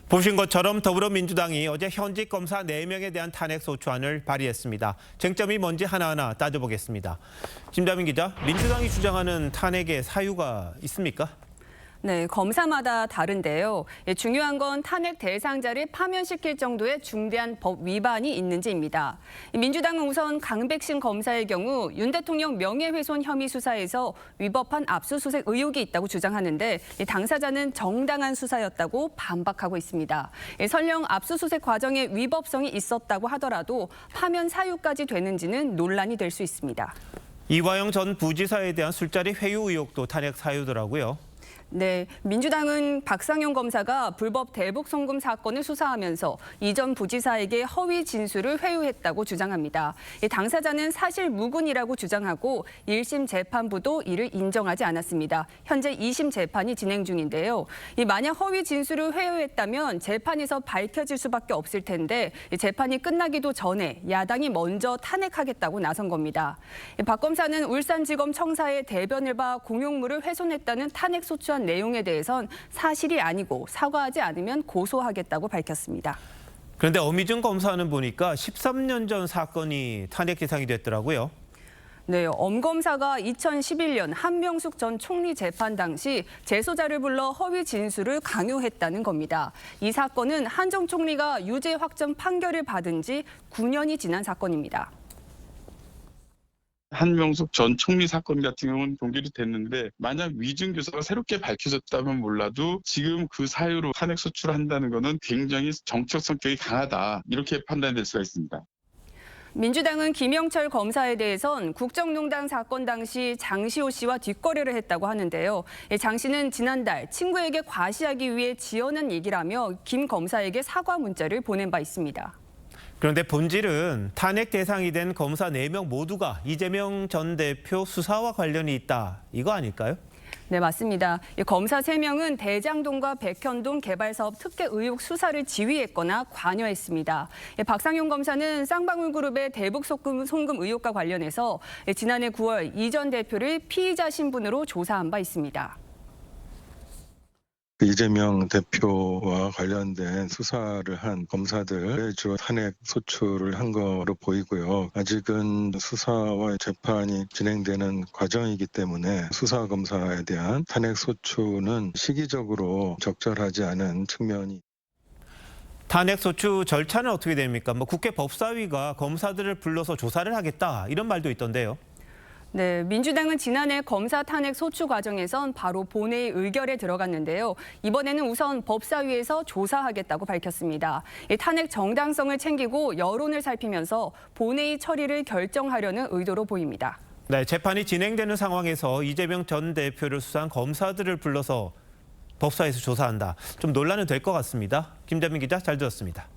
보신 것처럼 더불어민주당이 어제 현직 검사 4명에 대한 탄핵 소추안을 발의했습니다. 쟁점이 뭔지 하나하나 따져보겠습니다. 김다민 기자, 민주당이 주장하는 탄핵의 사유가 있습니까? 네, 검사마다 다른데요. 중요한 건 탄핵 대상자를 파면시킬 정도의 중대한 법 위반이 있는지입니다. 민주당은 우선 강백신 검사의 경우 윤 대통령 명예훼손 혐의 수사에서 위법한 압수수색 의혹이 있다고 주장하는데 당사자는 정당한 수사였다고 반박하고 있습니다. 설령 압수수색 과정에 위법성이 있었다고 하더라도 파면 사유까지 되는지는 논란이 될 수 있습니다. 이화영 전 부지사에 대한 술자리 회유 의혹도 탄핵 사유더라고요. 네, 민주당은 박상용 검사가 불법 대북 송금 사건을 수사하면서 이전 부지사에게 허위 진술을 회유했다고 주장합니다. 당사자는 사실 무근이라고 주장하고 1심 재판부도 이를 인정하지 않았습니다. 현재 2심 재판이 진행 중인데요. 만약 허위 진술을 회유했다면 재판에서 밝혀질 수밖에 없을 텐데 재판이 끝나기도 전에 야당이 먼저 탄핵하겠다고 나선 겁니다. 박 검사는 울산지검 청사의 대변을 봐 공용물을 훼손했다는 탄핵 소추안 내용에 대해선 사실이 아니고 사과하지 않으면 고소하겠다고 밝혔습니다. 그런데 엄희준 검사는 보니까 13년 전 사건이 탄핵 대상이 됐더라고요. 네, 엄 검사가 2011년 한명숙 전 총리 재판 당시 재소자를 불러 허위 진술을 강요했다는 겁니다. 이 사건은 한정 총리가 유죄 확정 판결을 받은 지 9년이 지난 사건입니다. 한명숙 전 총리 사건 같은 경우는 종결이 됐는데 만약 위증 교사가 새롭게 밝혀졌다면 몰라도 지금 그 사유로 탄핵 소추를 한다는 것은 굉장히 정치적 성격이 강하다 이렇게 판단될 수가 있습니다. 민주당은 김영철 검사에 대해선 국정농단 사건 당시 장시호 씨와 뒷거래를 했다고 하는데요. 장 씨는 지난달 친구에게 과시하기 위해 지어낸 얘기라며 김 검사에게 사과 문자를 보낸 바 있습니다. 그런데 본질은 탄핵 대상이 된 검사 4명 모두가 이재명 전 대표 수사와 관련이 있다, 이거 아닐까요? 네, 맞습니다. 검사 3명은 대장동과 백현동 개발사업 특혜 의혹 수사를 지휘했거나 관여했습니다. 박상용 검사는 쌍방울그룹의 대북 송금 의혹과 관련해서 지난해 9월 이 전 대표를 피의자 신분으로 조사한 바 있습니다. 이재명 대표와 관련된 수사를 한 검사들의 주로 탄핵 소추를 한 거로 보이고요. 아직은 수사와 재판이 진행되는 과정이기 때문에 수사 검사에 대한 탄핵 소추는 시기적으로 적절하지 않은 측면이. 탄핵 소추 절차는 어떻게 됩니까? 국회 법사위가 검사들을 불러서 조사를 하겠다, 이런 말도 있던데요. 네, 민주당은 지난해 검사 탄핵 소추 과정에선 바로 본회의 의결에 들어갔는데요. 이번에는 우선 법사위에서 조사하겠다고 밝혔습니다. 탄핵 정당성을 챙기고 여론을 살피면서 본회의 처리를 결정하려는 의도로 보입니다. 네, 재판이 진행되는 상황에서 이재명 전 대표를 수사한 검사들을 불러서 법사위에서 조사한다. 좀 논란은 될 것 같습니다. 김다민 기자, 잘 들었습니다.